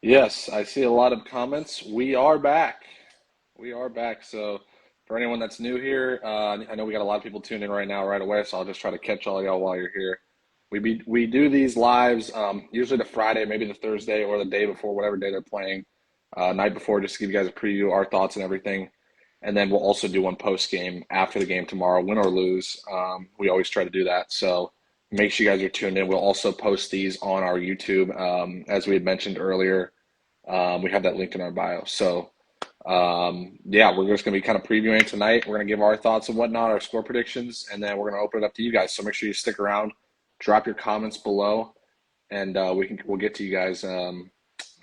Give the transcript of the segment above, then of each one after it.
Yes, I see a lot of comments. We are back. We are back. So, for anyone that's new here, I know we got a lot of people tuned in right now, right away. So I'll just try to catch all y'all while you're here. We do these lives usually the Friday, maybe the Thursday, or the day before, whatever day they're playing, night before, just to give you guys a preview, our thoughts and everything. And then we'll also do one post game after the game tomorrow, win or lose. We always try to do that. So make sure you guys are tuned in. We'll also post these on our YouTube, as we had mentioned earlier. We have that linked in our bio. So, yeah, we're just going to be kind of previewing tonight. We're going to give our thoughts and whatnot, our score predictions, and then we're going to open it up to you guys. So make sure you stick around, drop your comments below, and we'll get to you guys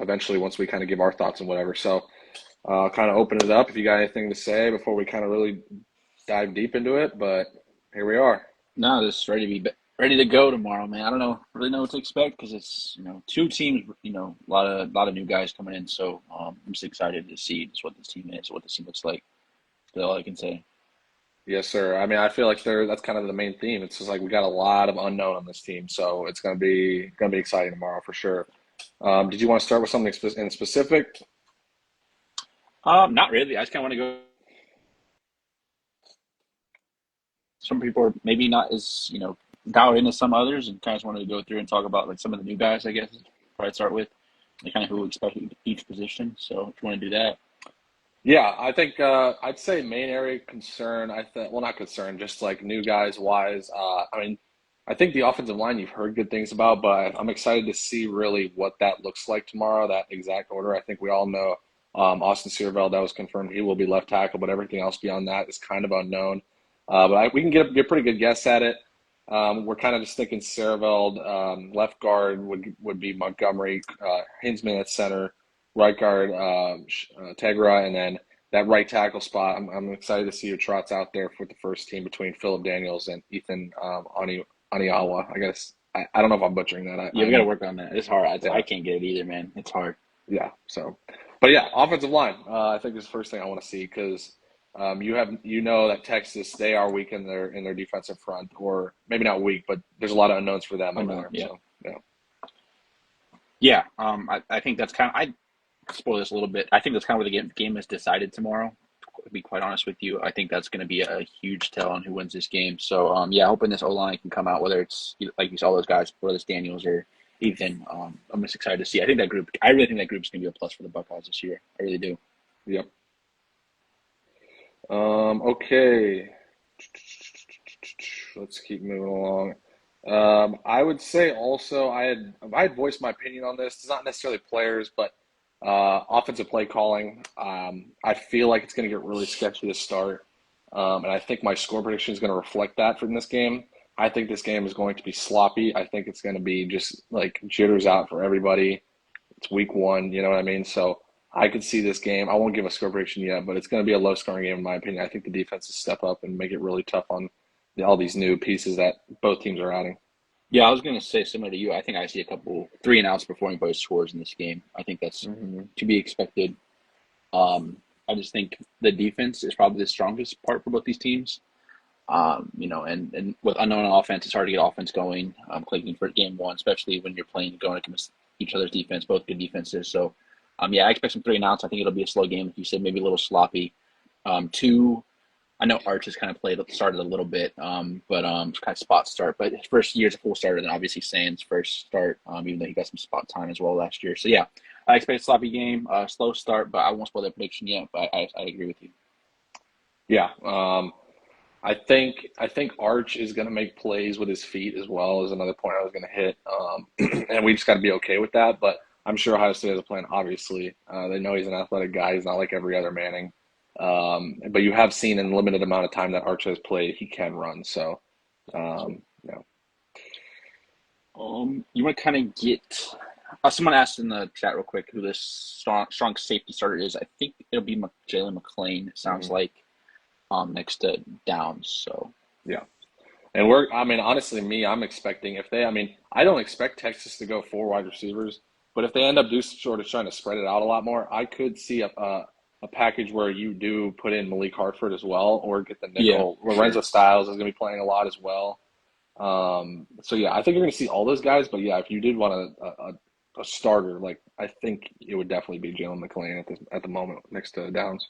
eventually once we kind of give our thoughts and whatever. So, kind of open it up if you got anything to say before we kind of really dive deep into it. But here we are. No, just ready to go tomorrow, man. I don't really know what to expect because it's two teams, a lot of new guys coming in. So I'm just excited to see just what this team is, what this team looks like. That's all I can say. Yes, sir. I mean, I feel like that's kind of the main theme. It's just like we got a lot of unknown on this team, so it's gonna be exciting tomorrow for sure. Did you want to start with something in specific? Not really. I just kind of want to go. Some people are maybe not as dialed in as some others, and kind of just wanted to go through and talk about like some of the new guys. I guess probably start with and kind of who we expect each position. So if you want to do that. Yeah, I think I'd say main area of concern. I think, well, not concern, just like new guys wise. I mean, I think the offensive line you've heard good things about, but I'm excited to see really what that looks like tomorrow. That exact order. I think we all know Austin Searveld, that was confirmed. He will be left tackle, but everything else beyond that is kind of unknown. We can get a pretty good guess at it. We're kind of just thinking Searveld, left guard would be Montgomery, Hinsman at center, right guard Tegra, and then that right tackle spot. I'm excited to see your trots out there for the first team between Philip Daniels and Ethan Aniawa. I guess I don't know if I'm butchering that. Yeah, we got to work on that. It's hard. I Yeah, can't get it either, man. It's hard. yeah. So, but yeah, offensive line. I think is the first thing I want to see because you know that Texas, they are weak in their defensive front, or maybe not weak, but there's a lot of unknowns for them Oh over no, there. yeah. So yeah. Yeah, I think that's kind of, I spoil this a little bit. I think that's kind of where the game is decided tomorrow. To be quite honest with you, I think that's going to be a huge tell on who wins this game. So, yeah, hoping this O line can come out, whether it's like you saw those guys, whether it's Daniels or Ethan. I'm just excited to see. I really think that group's going to be a plus for the Buckeyes this year. I really do. Yep. Okay. Let's keep moving along. I would say also I had voiced my opinion on this. It's not necessarily players, but offensive play calling. I feel like it's going to get really sketchy to start, and I think my score prediction is going to reflect that from this game. I think this game is going to be sloppy. I think it's going to be just like jitters out for everybody. It's week one, you know what I mean? So I could see this game. I won't give a score prediction yet, but it's going to be a low scoring game in my opinion. I think the defenses step up and make it really tough on all these new pieces that both teams are adding. Yeah, I was going to say similar to you. I think I see a couple three and outs before anybody scores in this game. I think that's Hmm. to be expected. I just think the defense is probably the strongest part for both these teams. And with unknown offense, it's hard to get offense going, clicking for game one, especially when you're going against each other's defense, both good defenses. So, yeah, I expect some three and outs. I think it'll be a slow game, like you said, maybe a little sloppy. Two, I know Arch has kind of started a little bit, but kind of spot start. But his first year as a full starter, then obviously Sands' first start, even though he got some spot time as well last year. So, yeah, I expect a sloppy game, slow start, but I won't spoil that prediction yet. But I agree with you. Yeah. I think Arch is going to make plays with his feet as well is another point I was going to hit. And we just got to be okay with that. But I'm sure Ohio State has a plan. Obviously, they know he's an athletic guy. He's not like every other Manning. But you have seen in limited amount of time that Arch has played, he can run. So, yeah. You want to kind of get someone asked in the chat real quick who this strong safety starter is. I think it'll be Jalen McLean. It sounds Mhm. like next to Downs. So Yeah. I mean, honestly, I'm expecting I mean, I don't expect Texas to go four wide receivers, but if they end up sort of trying to spread it out a lot more, I could see a package where you do put in Malik Hartford as well, or get the yeah, nickel. for Lorenzo sure. Styles is going to be playing a lot as well. So yeah, I think you're going to see all those guys, but yeah, if you did want a starter, like I think it would definitely be Jalen McLean at the moment next to Downs.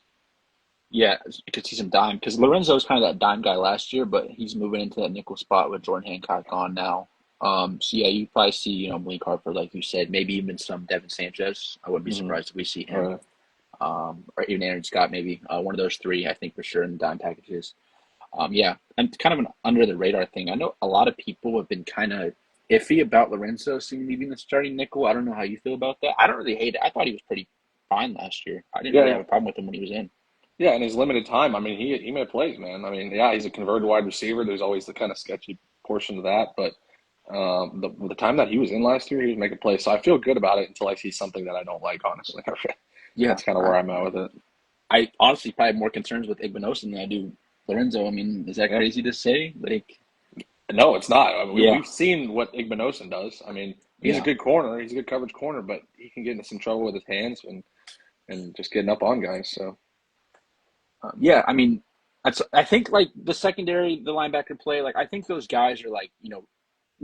Yeah, you could see some dime because Lorenzo was kind of that dime guy last year, but he's moving into that nickel spot with Jordan Hancock gone now. So yeah, you probably see Malik Harper, like you said, maybe even some Devin Sanchez. I wouldn't be Mm-hmm. surprised if we see All him, right. or even Aaron Scott, maybe one of those three. I think for sure in the dime packages. Yeah, and kind of an under the radar thing. I know a lot of people have been kind of iffy about Lorenzo seemingly being the starting nickel. I don't know how you feel about that. I don't really hate it. I thought he was pretty fine last year. I didn't really Yeah, have a problem with him when he was in. yeah, in his limited time, I mean, he made plays, man. I mean, yeah, he's a converted wide receiver. There's always the kind of sketchy portion to that, but the time that he was in last year, he was making plays. So I feel good about it until I see something that I don't like, honestly. Yeah, That's kind of where I'm at with it. I honestly probably have more concerns with Igbinosun than I do Lorenzo. I mean, is that Yeah. crazy to say? Like, No, it's not. I mean, yeah, we've seen what Igbinosun does. I mean, he's a yeah, good corner. He's a good coverage corner, but he can get into some trouble with his hands and just getting up on guys. So, yeah. I mean, I think like the secondary, the linebacker play. Like, I think those guys are like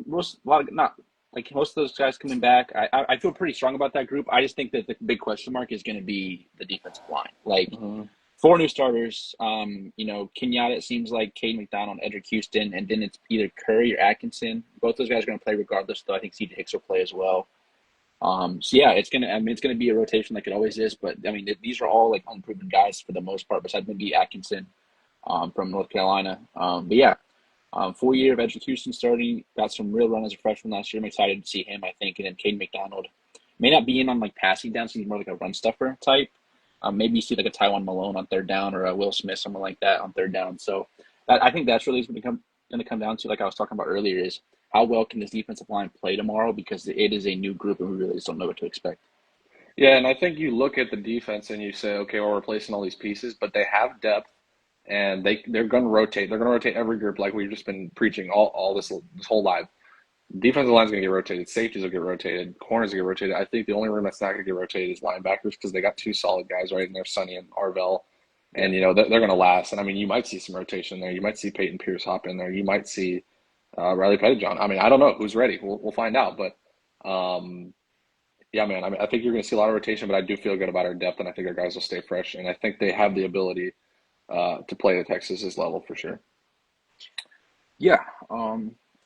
most a lot of not like most of those guys coming back. I feel pretty strong about that group. I just think that the big question mark is going to be the defensive line. Like mhm. four new starters. Kenyatta, it seems like Cade McDonald, Edric Houston, and then it's either Curry or Atkinson. Both those guys are going to play regardless, though. I think CJ Hicks will play as well. So yeah, it's gonna be a rotation like it always is. But I mean, these are all like unproven guys for the most part, besides maybe Atkinson, from North Carolina. But yeah, full year of Edric Houston starting. Got some real run as a freshman last year. I'm excited to see him. I think, and then Cade McDonald may not be in on like passing down, so he's more like a run stuffer type. Maybe you see like a Taiwan Malone on third down or a Will Smith, someone like that on third down. So I think that's really going to come down to, like I was talking about earlier, is how well can this defensive line play tomorrow, because it is a new group and we really just don't know what to expect. Yeah, and I think you look at the defense and you say, okay, we're replacing all these pieces, but they have depth and they're going to rotate. They're going to rotate every group like we've just been preaching all this whole live. Defensive line's going to get rotated. Safeties will get rotated. Corners will get rotated. I think the only room that's not going to get rotated is linebackers because they got two solid guys right in there, Sonny and Arvell. Yeah. And, they're going to last. And, I mean, you might see some rotation there. You might see Peyton Pierce hop in there. You might see Riley Pettijohn. I mean, I don't know who's ready. We'll find out. But, yeah, man, I mean, I think you're going to see a lot of rotation, but I do feel good about our depth, and I think our guys will stay fresh. And I think they have the ability to play at Texas's level for sure. Yeah.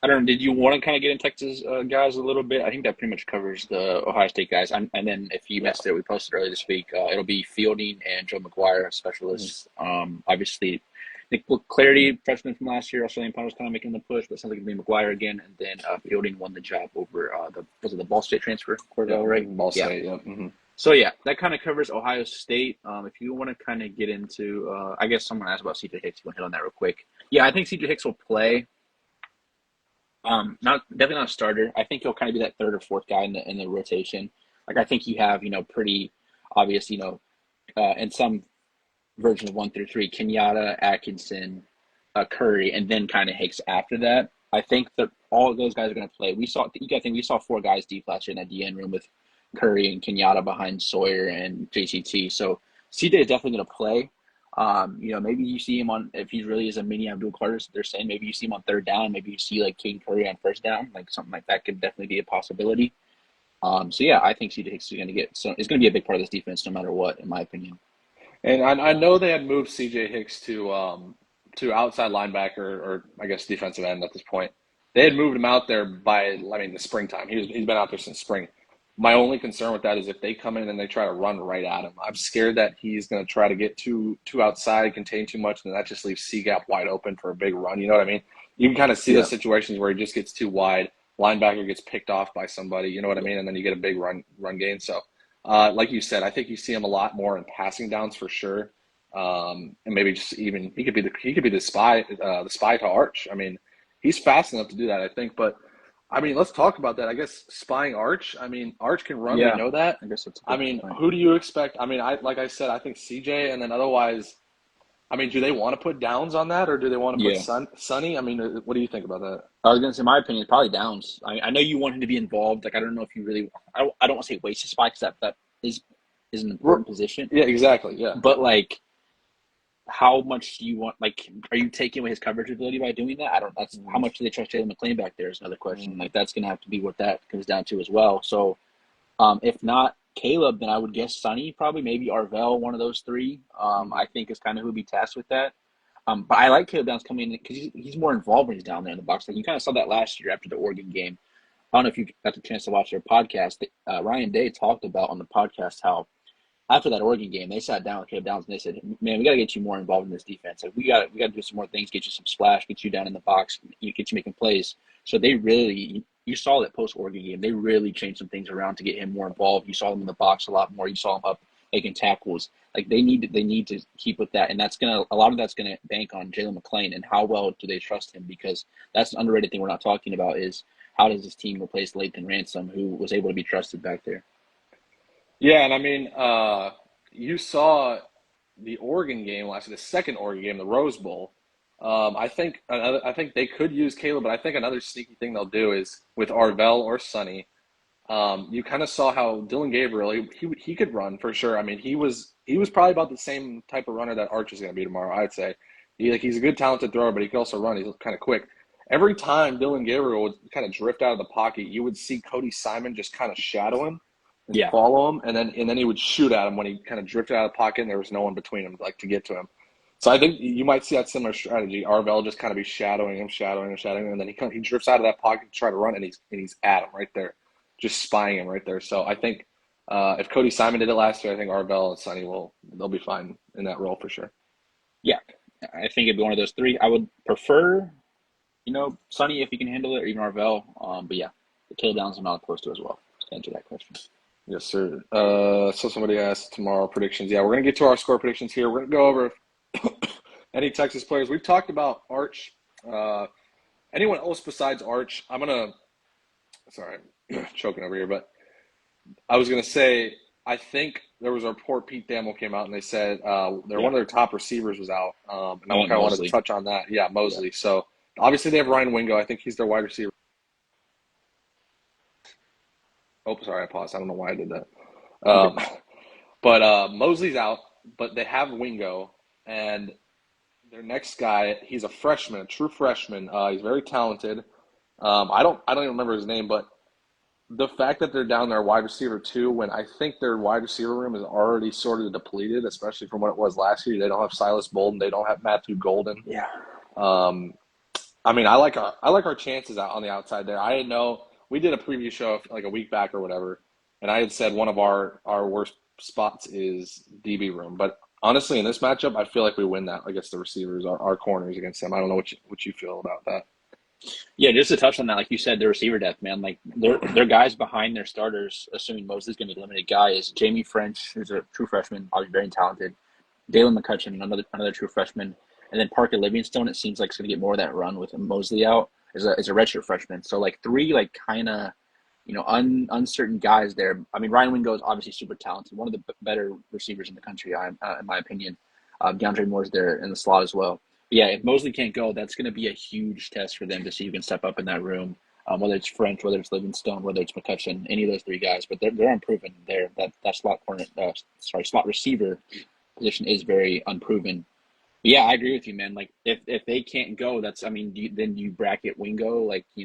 I don't know. Did you want to kind of get in Texas guys a little bit? I think that pretty much covers the Ohio State guys. And then if you Yeah. missed it, we posted earlier this week. It'll be Fielding and Joe McGuire, Mhm. specialists. Obviously, Nick Clarity, freshman from last year, Australian punter, was kind of making the push, but it sounds like it'll be McGuire again. And then Fielding won the job over the Ball State transfer, Yeah. Corvell, right? Ball Yeah. State. Yeah. Hmm. So yeah, that kind of covers Ohio State. If you want to kind of get into, I guess someone asked about CJ Hicks. You want to hit on that real quick? Yeah, I think CJ Hicks will play. Not definitely not a starter. I think he'll kind of be that third or fourth guy in the rotation. Like I think you have pretty obvious in some version of 1 through 3, Kenyatta, Atkinson, Curry, and then kind of Hicks after that. I think that all of those guys are going to play. I think we saw four guys deep last year in that DN room with Curry and Kenyatta behind Sawyer and JCT. So CJ is definitely going to play. Maybe you see him on, if he really is a mini Abdul Carter, they're saying maybe you see him on third down, maybe you see like King Curry on first down, like something like that could definitely be a possibility. So yeah, I think CJ Hicks is going to it's going to be a big part of this defense no matter what, in my opinion. And I know they had moved C.J. Hicks to outside linebacker or I guess defensive end at this point. They had moved him out there by the springtime. He's been out there since spring. My only concern with that is if they come in and they try to run right at him. I'm scared that he's going to try to get too outside, contain too much, and that just leaves C gap wide open for a big run. You know what I mean? You can kind of see Yeah. those situations where he just gets too wide. Linebacker gets picked off by somebody. You know what I mean? And then you get a big run gain. So. Like you said, I think you see him a lot more in passing downs for sure, and maybe just even he could be the spy to Arch. I mean, he's fast enough to do that, I think. But I mean, let's talk about that. I guess spying Arch. I mean, Arch can run. We Yeah, know that. I guess that's a I good mean, point. who do you expect? I mean, like I said, I think CJ, and then otherwise, I mean, do they want to put Downs on that, or do they want to put Yeah. Sonny? I mean, what do you think about that? I was gonna say my opinion is probably Downs. I know you want him to be involved. Like I don't know if you really. I don't want to say waste his spot because that is an important position. Yeah, exactly. Yeah. But like, how much do you want? Like, are you taking away his coverage ability by doing that? I don't. That's how Mhm. much do they trust Jalen McLean back there is another question. Mhm. Like that's gonna have to be what that comes down to as well. So If not Caleb, then I would guess Sonny, probably maybe Arvell, one of those three. Mhm. I think is kind of who would be tasked with that. But I like Caleb Downs coming in because he's more involved when he's down there in the box. Like you kind of saw that last year after the Oregon game. I don't know if you got the chance to watch their podcast. Ryan Day talked about on the podcast how after that Oregon game, they sat down with Caleb Downs and they said, "Man, we got to get you more involved in this defense. Like we got to do some more things, get you some splash, get you down in the box, get you making plays." So they really, you saw that post Oregon game, they really changed some things around to get him more involved. You saw him in the box a lot more. You saw him up making tackles. Like they need to keep with that, and that's gonna a lot of that's gonna bank on Jalen McClain and how well do they trust him, because that's an underrated thing we're not talking about is how does this team replace Lathan Ransom, who was able to be trusted back there. Yeah, and I mean, you saw the Oregon game last, the second Oregon game, the Rose Bowl. I think they could use Caleb, but I think another sneaky thing they'll do is with Arvell or Sonny. You kind of saw how Dylan Gabriel he could run for sure. I mean, he was probably about the same type of runner that Arch is going to be tomorrow. I'd say he's a good talented thrower, but he can also run. He's kind of quick. Every time Dylan Gabriel would kind of drift out of the pocket, you would see Cody Simon just kind of shadow him and Yeah, follow him, and then he would shoot at him when he kind of drifted out of the pocket and there was no one between him like to get to him. So I think you might see that similar strategy. Arvell just kind of be shadowing him, shadowing him, and then he drifts out of that pocket to try to run, and he's at him right there, just spying him right there. So I think if Cody Simon did it last year, I think Arvell and Sonny they'll be fine in that role for sure. yeah. I think it'd be one of those three. I would prefer, Sonny if he can handle it, or even Arvell. But yeah, the Caleb Downs I'm not opposed to as well. To answer that question. Yes, sir. So somebody asked tomorrow predictions. Yeah, we're gonna get to our score predictions here. We're gonna go over any Texas players. We've talked about Arch. Uh, Anyone else besides Arch? Sorry, choking over here, but I was gonna say I think there was a report. Pete Thamel came out and they said one Yeah, of their top receivers was out, and I Owen kind of wanted to Mosley. touch on that. Yeah, Yeah, Mosley. So obviously they have Ryan Wingo. I think he's their wide receiver. Oh, sorry, I paused. I don't know why I did that. you Um, good. but Mosley's out, but they have Wingo, and their next guy, he's a freshman, a true freshman. He's very talented. I don't even remember his name, but the fact that they're down their wide receiver too, when I think their wide receiver room is already sort of depleted, especially from what it was last year. They don't have Silas Bolden, they don't have Matthew Golden. Yeah, Um, I mean, I like our chances out on the outside there. I didn't know we did a preview show like a week back or whatever, and I had said one of our worst spots is DB room. But honestly, in this matchup, I feel like we win that against the receivers, our corners against them. I don't know what you feel about that. yeah. Just to touch on that, like you said, the receiver depth, man. Like their guys behind their starters, assuming Mosley's going to be the limited guy, is Jamie French, who's a true freshman, obviously very talented. Dalen McCutcheon, another true freshman, and then Parker Livingstone. It seems like it's going to get more of that run with Mosley out. Is a redshirt freshman. So like three like kind of uncertain guys there. I mean, Ryan Wingo is obviously super talented, one of the better receivers in the country, in my opinion. DeAndre Moore's there in the slot as well. But yeah, if Mosley can't go, that's going to be a huge test for them to see who can step up in that room. Whether it's French, whether it's Livingstone, whether it's McCutcheon, any of those three guys, but they're unproven there. That slot corner, slot receiver position is very unproven. But yeah, I agree with you, man. Like if they can't go, that's I mean, then you bracket Wingo. Like who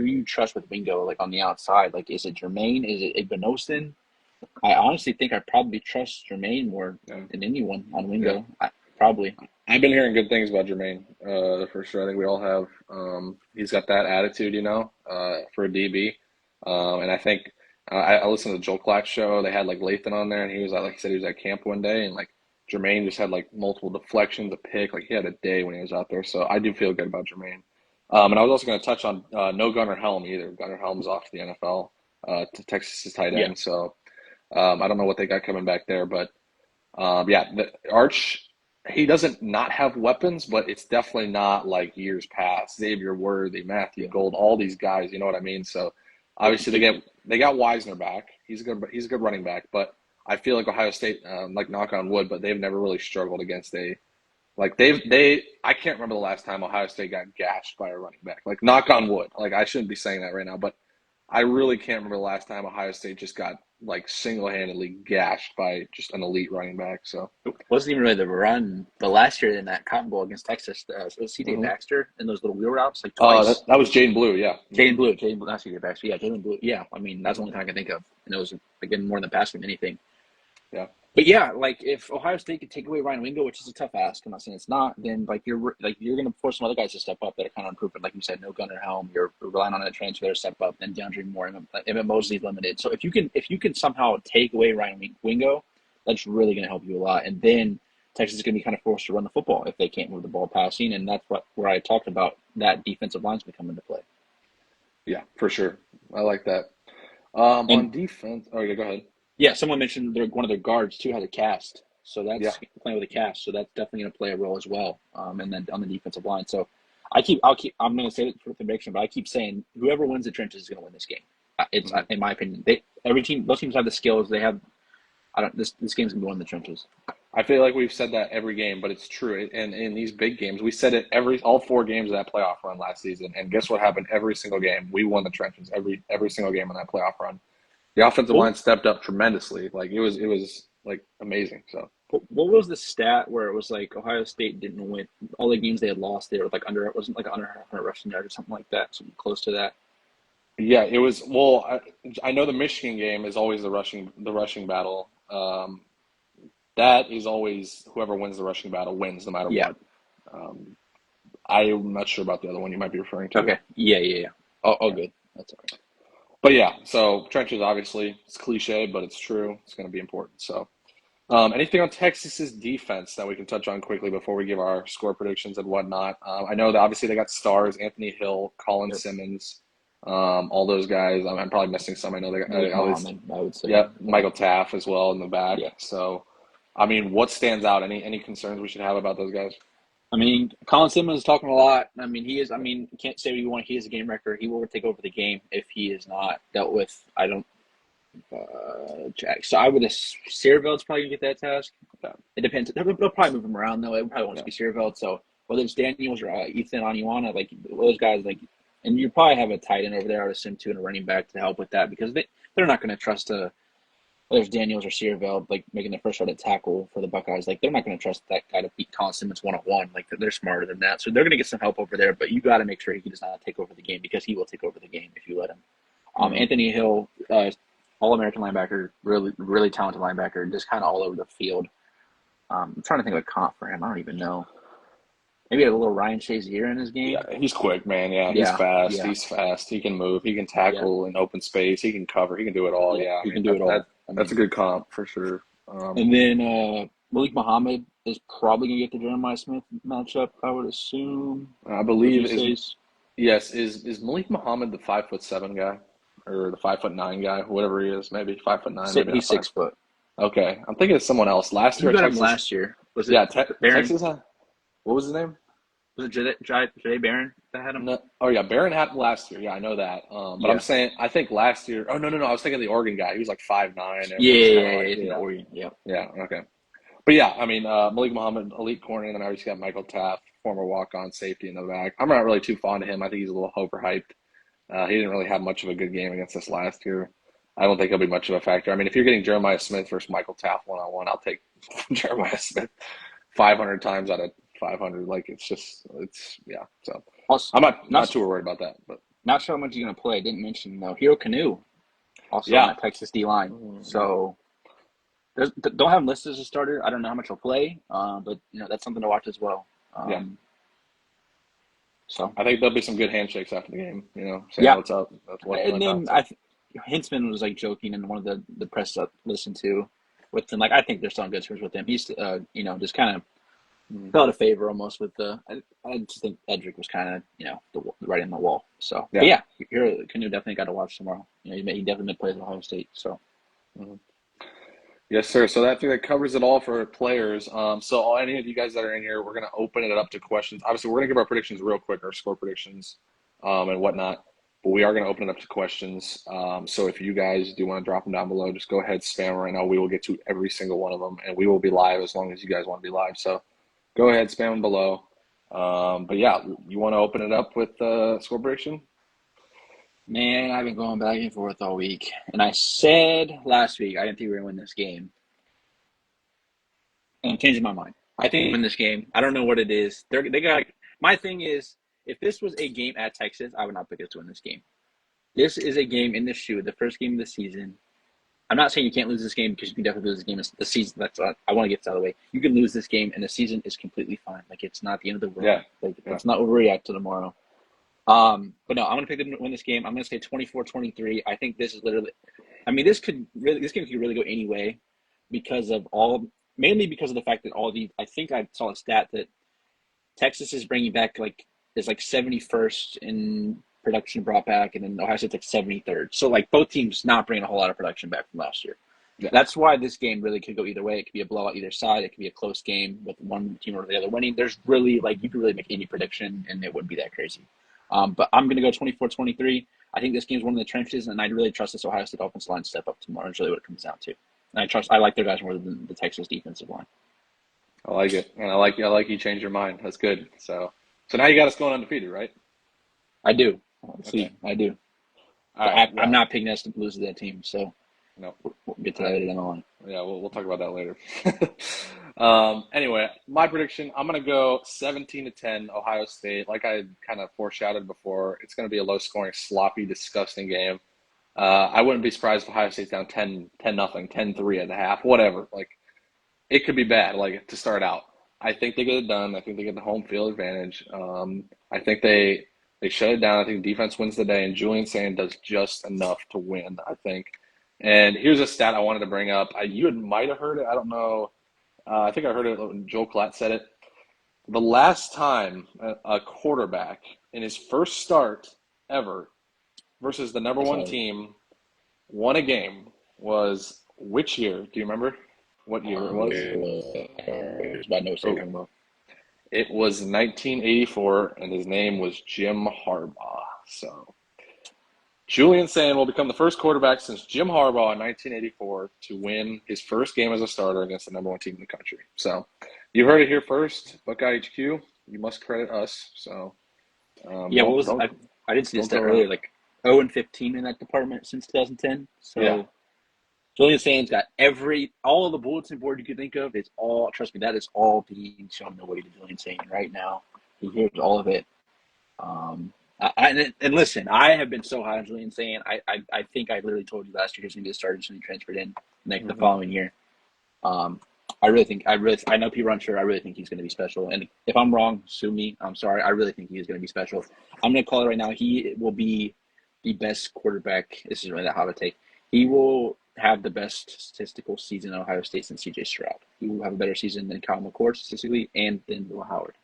you trust with Wingo? Like on the outside, like is it Jermaine? Is it Igbenogson? I honestly think I probably trust Jermaine more Yeah, than anyone on yeah. Wingo. Probably. I've been hearing good things about Jermaine, for sure. I think we all have. He's got that attitude, for a DB. And I think I listened to the Joel Klatt show. They had like Lathan on there, and he was like he said he was at camp one day, and like Jermaine just had like multiple deflections, a pick. Like he had a day when he was out there. So I do feel good about Jermaine. And I was also going to touch on no Gunnar Helm either. Gunnar Helm's off to the NFL, to Texas's tight Yeah. end. So I don't know what they got coming back there, but yeah, the Arch, he doesn't not have weapons, but it's definitely not like years past. Xavier Worthy, Matthew Yeah. Gold, all these guys, you know what I mean? So Yeah. obviously they got Wisner back. He's a good running back, but I feel like Ohio State, like knock on wood, but they've never really struggled against I can't remember the last time Ohio State got gashed by a running back. Like knock on wood. Like I shouldn't be saying that right now, but I really can't remember the last time Ohio State just got like single-handedly gashed by just an elite running back. So, It wasn't even really the run. The last year in that Cotton Bowl against Texas, it was C.J. hmm Baxter in those little wheel routes like twice. that was Jaden Blue, yeah. Jaden Blue, not C.J. Baxter. Yeah, Jaden Blue. Yeah, I mean that's the only time I can think of, and it was again more in the past than anything. Yeah. But yeah, like if Ohio State could take away Ryan Wingo, which is a tough ask, I'm not saying it's not, then you're going to force some other guys to step up that are kind of improving. Like you said, no Gunnar Helm, you're relying on a transfer to step up, and DeAndre Moore, Emmett Mosley's limited. So if you can somehow take away Ryan Wingo, that's really going to help you a lot. And then Texas is going to be kind of forced to run the football if they can't move the ball passing, and that's where I talked about that defensive line's going to come into play. Yeah, for sure. I like that. And On defense, oh yeah, go ahead. yeah, someone mentioned one of their guards too has a cast, so Yeah. that's playing with a cast, so that's definitely going to play a role as well. And then on the defensive line, so I'm going to say it for prediction, but I keep saying whoever wins the trenches is going to win this game. It's Mhm. in my opinion. Both teams have the skills. They have. I don't. This game's going to be won in the trenches. I feel like we've said that every game, but it's true. And in these big games, we said it all 4 games of that playoff run last season. And guess what happened? Every single game, we won the trenches. Every single game in that playoff run. The offensive What line stepped up tremendously. Like it was like amazing. So what was the stat where it was like Ohio State didn't win all the games they had lost? They were like under, it wasn't like under 100 rushing yards or something like that, something close to that. yeah, it was. Well, I know the Michigan game is always the rushing battle. That is always whoever wins the rushing battle wins no matter Yeah. what. Um, I'm not sure about the other one you might be referring to. Okay. Yeah. All Yeah. good. That's all right. But yeah, so trenches obviously it's cliche, but it's true. It's going to be important. So, anything on Texas's defense that we can touch on quickly before we give our score predictions and whatnot? I know that obviously they got stars: Anthony Hill, Colin Yep. Simmons, all those guys. I'm probably missing some. I know they got Malik at least Muhammad, I would say. yeah, Michael Taff as well in the back. Yeah. So, I mean, what stands out? Any concerns we should have about those guys? I mean, Colin Simmons is talking a lot. I mean, he is. I mean, you can't say what you want. He is a game wrecker. He will take over the game if he is not dealt with. I don't. Jack. So I would assume Searveld's probably gonna get that task. Yeah, It depends. They'll probably move him around though. It probably won't yeah. just be Searveld. So whether it's Daniels or Ethan Onyuana, like those guys, like, and you probably have a tight end over there. I would assume too, and a running back to help with that because they're not going to trust whether it's Daniels or Searveld, like making their first shot at tackle for the Buckeyes. Like they're not going to trust that guy to beat Colin Simmons 1-on-1. Like they're smarter than that, so they're going to get some help over there. But you got to make sure he does not take over the game because he will take over the game if you let him. Mhm. Anthony Hill, All-American linebacker, really, really talented linebacker, just kind of all over the field. I'm trying to think of a comp for him. I don't even know. Maybe a little Ryan Shazier in his Yeah, game. he's quick, man. Yeah, he's Yeah, fast. yeah, He's fast. He can move. He can yeah, tackle in open space. He can cover. He can do it all. yeah. Yeah, I He mean can do it all. I that's a mean, good comp for sure. and then Malik Muhammad is probably gonna get the Jeremiah Smith matchup. I would assume. I Would believe you say? is Malik Muhammad the 5'7" guy or the 5'9" guy, whatever he is, maybe 5'9", maybe not He's five. 6 foot. Okay, I'm thinking of someone else. Last You year at got him Texas, last year. Was it yeah, Barron? Texas. What was his name? Was it Jade Barron that had him? No, oh yeah, Barron had last year. Yeah, I know that. But I'm Yeah. saying I think last year. Oh no, I was thinking of the Oregon guy. He was like 5'9" and was kind of Yeah, like it's in Oregon. Yeah. yeah, okay. But yeah, I mean Malik Muhammad, elite corner, and then I just got Michael Taft, former walk-on safety in the back. I'm not really too fond of him. I think he's a little overhyped. He didn't really have much of a good game against us last year. I don't think he'll be much of a factor. I mean, if you're getting Jeremiah Smith versus Michael Taft one-on-one, I'll take Jeremiah Smith 500 times out of 500. Like yeah. So Also, I'm not not too worried about that. But not sure how much he's gonna play. I didn't mention though. Hero Canu also on yeah, that Texas D line. Mhm. So don't have him listed as a starter. I don't know how much he'll play, but that's something to watch as well. Yeah. Um, so I think there'll be some good handshakes after the game. Saying yeah, what's up, and whatnot. then So Hintzman was like joking in one of the press I listened to with him. Like I think they're still on good terms with him. He's just kind of mhm. fell out of favor almost with the. I just think Edric was kind of the writing on the wall. So but Yeah. yeah, Hero Canu definitely got to watch tomorrow. He definitely made plays at Ohio State. So. Mhm. Yes, sir. So I think that covers it all for players. So any of you guys that are in here, we're gonna open it up to questions. Obviously, we're gonna give our predictions real quick, our score predictions, and whatnot. But we are gonna open it up to questions. So if you guys do want to drop them down below, just go ahead, spam 'em right now. We will get to every single one of them, and we will be live as long as you guys want to be live. So go ahead, spam them below. But yeah, you want to open it up with score prediction? Man, I've been going back and forth all week, and I said last week I didn't think we were gonna win this game, and I'm changing my mind. I think we win this game. I don't know what it is. They got. My thing is, if this was a game at Texas, I would not pick us to win this game. This is a game in the shoe, the first game of the season. I'm not saying you can't lose this game because you can definitely lose this game. It's the season. That's I want to get this out of the way. You can lose this game, and the season is completely fine. Like it's not the end of the world. Yeah, Like yeah. let's not overreact to tomorrow. But no, I'm gonna pick them to win this game. I'm gonna say 24-23. I think this is literally. I mean, this game could really go any way because of mainly because of the fact that all the. I think I saw a stat that Texas is bringing back is like 71st in production brought back, and then Ohio State's like 73rd. So like both teams not bringing a whole lot of production back from last year. Yeah. That's why this game really could go either way. It could be a blowout either side. It could be a close game with one team or the other winning. There's really you could really make any prediction, and it wouldn't be that crazy. But I'm going to go 24-23. I think this game's one of the trenches, and I really trust this Ohio State offensive line to step up tomorrow. Is really what it comes down to. And I like their guys more than the Texas defensive line. I like it, and I like you changed your mind. That's good. So now you got us going undefeated, right? I do. Okay. See, I do. All But right. I'm Well, not picking us to lose to that team, so no. we'll get to All that right. later down the line. Yeah, we'll talk about that later. Anyway, my prediction, I'm gonna go 17-10 Ohio State. Like I kind of foreshadowed before, it's gonna be a low scoring, sloppy, disgusting game. I wouldn't be surprised if Ohio State's down 10-0, 10-3 at the half, whatever. Like it could be bad, like to start out. I think they get it done. I think they get the home field advantage. I think they shut it down. I think defense wins the day, and Julian Sand does just enough to win, I think. And here's a stat I wanted to bring up. Might have heard it. I don't know. I think I heard it when Joel Klatt said it. The last time a quarterback in his first start ever versus the number I one saw it. team won a game was which year? Do you remember what year it was? But I know what you're Oh, talking about. it was 1984, and his name was Jim Harbaugh. So Julian Sand will become the first quarterback since Jim Harbaugh in 1984 to win his first game as a starter against the number one team in the country. So you heard it here first, Buckeye HQ. You must credit us. So Yeah, what was don't I did see this don't go stat around. earlier, like 0-15 in that department since 2010. Yeah, So Julian Sand's got all of the bulletin board you could think of. It's all, trust me, that is all being shown the way to Julian Sand right now. He hears all of it. And listen, I have been so high on Julian Sand. I think I literally told you last year he was going to be a starter, so he transferred in the hmm following year. Um, I know people are unsure. I really think he's going to be special. And if I'm wrong, sue me. I'm sorry. I really think he is going to be special. I'm going to call it right now. He will be the best quarterback. This is really that hot take. He will have the best statistical season at Ohio State since CJ Stroud. He will have a better season than Kyle McCord statistically and than Will Howard.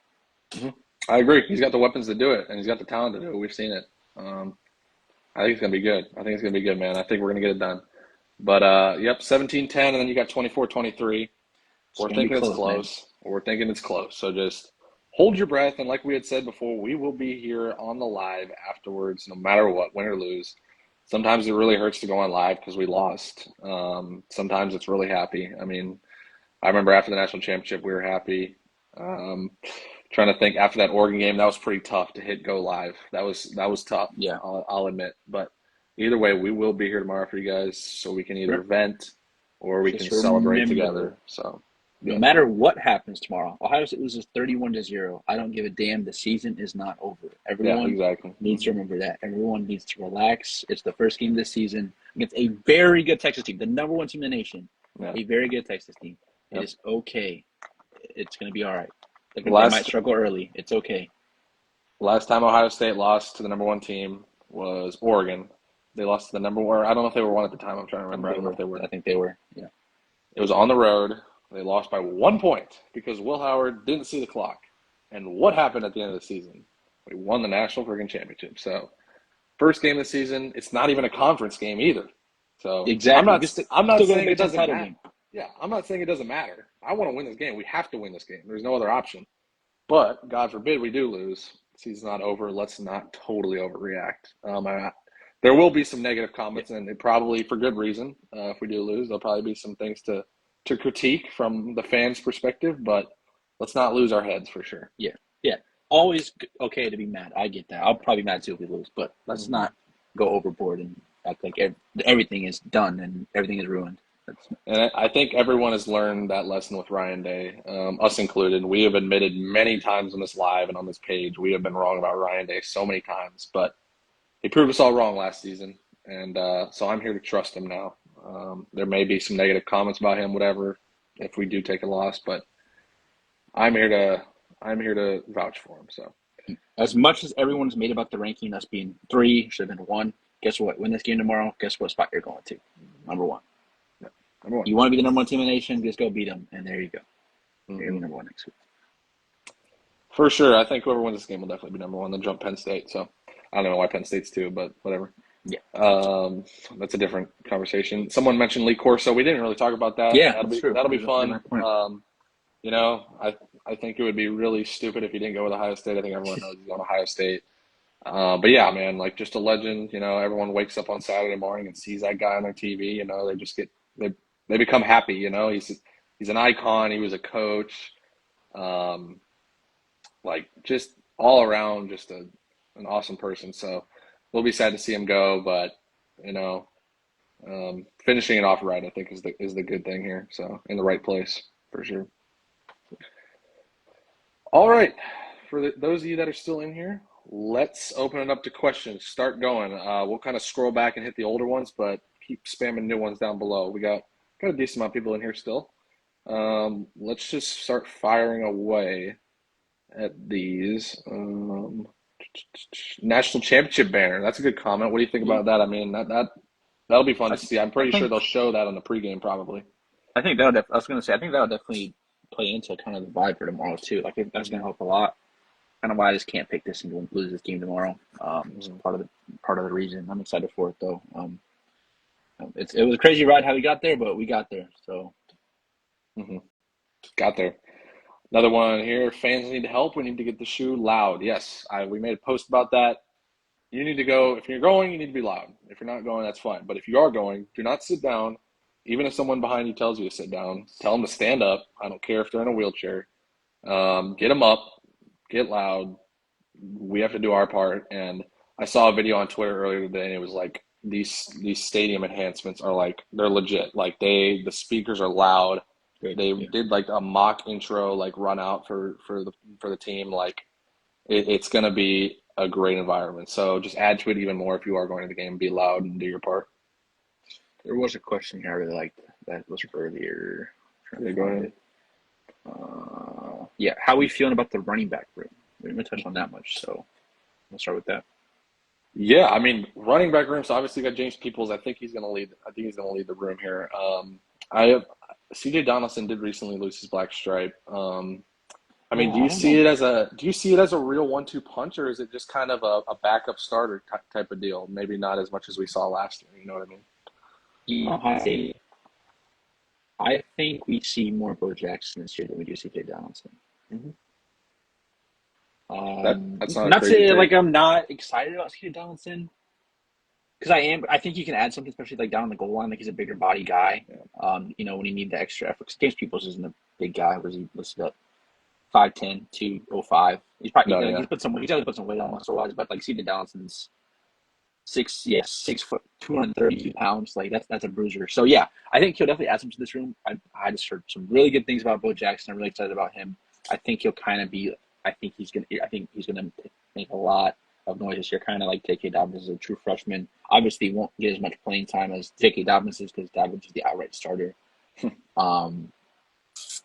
hmm I agree. He's got the weapons to do it, and he's got the talent to do it. We've seen it. I think it's gonna be good. I think it's gonna be good, man. I think we're gonna get it done. But yep, 17-10, and then you got 24-23. It's We're going to be thinking it's close, man. close. We're thinking it's close. So just hold your breath. And like we had said before, we will be here on the live afterwards, no matter what, win or lose. Sometimes it really hurts to go on live because we lost. Sometimes it's really happy. I mean, I remember after the national championship, we were happy. Um, Trying to think after that Oregon game, that was pretty tough to hit go live. That was tough. Yeah. I'll admit. But either way, we will be here tomorrow for you guys, so we can either Sure. vent or we can Just celebrate remember, together. So no yeah. matter what happens tomorrow, Ohio State loses 31-0. I don't give a damn. The season is not over. Yeah, Everyone exactly. needs to remember that. Everyone needs to relax. It's the first game of the season against a very good Texas team, the number one team in the nation. Yeah. A very good Texas team. It Yep. is okay. It's going to be all right. They might Last struggle early. It's okay. last time Ohio State lost to the number one team was Oregon. They lost to the number one. I don't know if they were one at the time. I'm trying to remember. I don't know if they were. I think they were. Yeah. It was on the road. They lost by 1 point because Will Howard didn't see the clock. And what happened at the end of the season? We won the national freaking championship. So first game of the season. It's not even a conference game either. So I'm Exactly. You not. can I'm not still get a saying Big it Ten doesn't title matter. game. Yeah, I'm not saying it doesn't matter. I want to win this game. We have to win this game. There's no other option. But God forbid we do lose. Season's not over. Let's not totally overreact. There will be some negative Yeah. comments, and it probably for good reason. If we do lose, there'll probably be some things to critique from the fans' perspective. But let's not lose our heads for sure. Yeah. Yeah. Always okay to be mad. I get that. I'll probably be mad too if we lose, but let's Mhm. not. go overboard and act like everything is done and everything is ruined. That's And I think everyone has learned that lesson with Ryan Day, us included. We have admitted many times on this live and on this page we have been wrong about Ryan Day so many times, but he proved us all wrong last season, and so I'm here to trust him now. There may be some negative comments about him, whatever, if we do take a loss, but I'm here to vouch for him. So as much as everyone's made about the ranking, us being 3, should have been 1. Guess what? Win this game tomorrow. Guess what spot you're going to? Number 1. yeah, number one. You want to be the number 1 team in the nation? Just go beat them, and there you go. You're Mhm. number 1 next week. For sure, I think whoever wins this game will definitely be number one. They'll jump Penn State. So I don't know why Penn State's 2, but whatever. Yeah. That's a different conversation. Someone mentioned Lee Corso. We didn't really talk about that. Yeah, that'll that's be true. that'll be That was fun. my point. You know, I think it would be really stupid if he didn't go with Ohio State. I think everyone knows he's on Ohio State. But yeah, man, like just a legend. You know, everyone wakes up on Saturday morning and sees that guy on their TV. You know, they just they become happy. You know, he's an icon. He was a coach. Um, like just all around, just an awesome person. So we'll be sad to see him go, but you know, finishing it off right, I think is the good thing here. So in the right place for sure. All right, for those of you that are still in here, let's open it up to questions. Start going. We'll kind of scroll back and hit the older ones, but keep spamming new ones down below. We got a decent amount of people in here still. Let's just start firing away at these. National championship banner. That's a good comment. What do you think about that? I mean, that'll be fun to see. I'm I pretty sure think they'll show that on the pregame probably. I think that'll. I was gonna say I think that'll definitely play into kind of the vibe for tomorrow too. Like that's gonna help a lot. Kind of why I just can't pick this and lose this game tomorrow. It's Mhm. part of the reason. I'm excited for it though. It was a crazy ride how we got there, but we got there. So Mhm. Got there. Another one here. Fans need help. We need to get the shoe loud. Yes, we made a post about that. You need to go. If you're going, you need to be loud. If you're not going, that's fine. But if you are going, do not sit down. Even if someone behind you tells you to sit down, tell them to stand up. I don't care if they're in a wheelchair. Get them up. Get loud. We have to do our part. And I saw a video on Twitter earlier today, and it was like these stadium enhancements are like they're legit. Like the speakers are loud. good. They Yeah. did like a mock intro, like run out for the team. Like it's gonna be a great environment. So just add to it even more if you are going to the game. Be loud and do your part. There was a question here I really liked that was earlier. Trying Yeah, to go find ahead. it. Yeah, how we feeling about the running back room? We didn't touch on that much, so we'll start with that. Yeah, I mean, running back room. So obviously you got James Peoples. I think he's gonna lead. I think he's gonna lead the room here. I have CJ Donaldson did recently lose his black stripe. I mean, Oh, I don't know. do you see it as a real 1-2 punch, or is it just kind of a backup starter type of deal? Maybe not as much as we saw last year. You know what I mean? I think we see more Bo Jackson this year than we do CJ Donaldson. Hmm. That's not a Not crazy saying like take. I'm not excited about CJ Donaldson because I am. I think he can add something, especially like down the goal line. Like he's a bigger body guy. Yeah. When you need the extra effort. 'Cause James Peoples isn't a big guy. Was he listed at 5'10", 205? He's probably No, yeah. he's got to put some weight on muscle wise, but like CJ Donaldson's 6 foot, 232 pounds. Like that's a bruiser. So yeah, I think he'll definitely add some to this room. I just heard some really good things about Bo Jackson. I'm really excited about him. I think he'll kind of be. I think he's gonna make a lot of noise this year. Kind of like J.K. Dobbins is a true freshman. Obviously, he won't get as much playing time as J.K. Dobbins is because Dobbins is the outright starter. Um,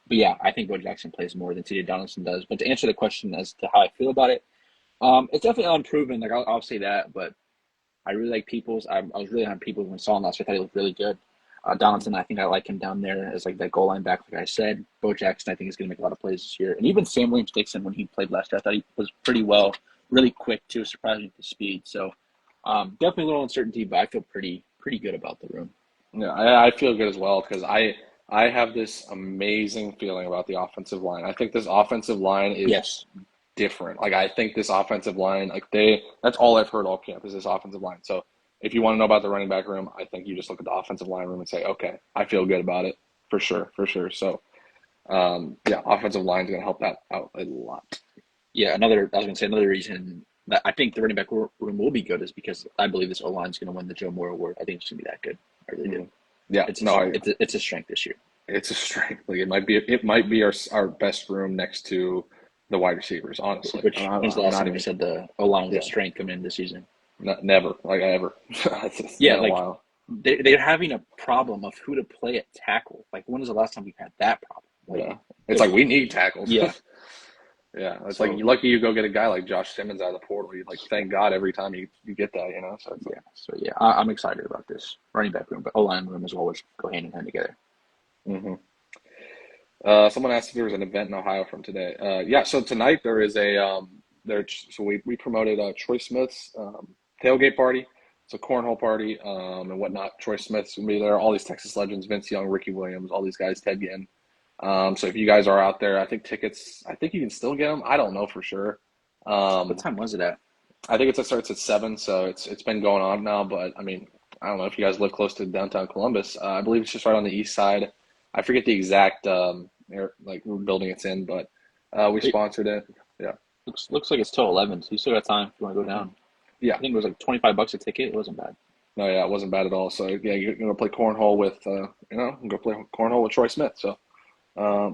but yeah, I think Bo Jackson plays more than C.J. Donaldson does. But to answer the question as to how I feel about it, it's definitely unproven. Like I'll say that, but I really like Peoples. I was really on Peoples when I saw him last year. I thought he looked really good. Donaldson, I think I like him down there as like that goal line back, like I said. Bo Jackson, I think is going to make a lot of plays this year. And even Sam Williams Dixon, when he played last year, I thought he was pretty well, really quick too, surprising at the speed. So definitely a little uncertainty, but I feel pretty good about the room. Yeah, I feel good as well because I have this amazing feeling about the offensive line. I think this offensive line is Yes. different. Like I think this offensive line, that's all I've heard all camp is this offensive line. So if you want to know about the running back room, I think you just look at the offensive line room and say, okay, I feel good about it for sure, for sure. So yeah, offensive line is going to help that out a lot. Yeah, I was going to say another reason that I think the running back room will be good is because I believe this O line is going to win the Joe Moore Award. I think it's going to be that good. I really do. Mhm. Yeah, It's a no, strength. It's a strength this year, it's a strength. Like it might be our best room next to the wide receivers. Honestly, I'm which not, when's the I'm last not time we even. said the O line was a Yeah, strength coming into the season? never, like ever. It's Yeah, been a like while. they're having a problem of who to play at tackle. Like when was the last time we had that problem? Like Yeah, it's if like we need tackles. yeah, Yeah, it's like so you're lucky you go get a guy like Josh Simmons out of the portal. You like thank God every time you get that, you know. So it's like, yeah, I'm excited about this running back room, but O line room as well, which go hand in hand together. hmm someone asked if there was an event in Ohio from today. Yeah, so tonight there is a there. So we promoted Troy Smith's tailgate party. It's a cornhole party and whatnot. Troy Smith's gonna be there. All these Texas legends: Vince Young, Ricky Williams, all these guys. Ted Ginn. So if you guys are out there, I think tickets. I think you can still get them. I don't know for sure. What Um, time was it at? I think it starts at 7, so it's been going on now. But I mean, I don't know if you guys live close to downtown Columbus. I believe it's just right on the east side. I forget the exact like building it's in, but we It sponsored it. Yeah. looks like it's till 11, so you still got time if you want to go hmm down. Yeah. I think it was like $25 a ticket. It wasn't bad. No, yeah, it wasn't bad at all. So yeah, you're gonna play cornhole with go play cornhole with Troy Smith. So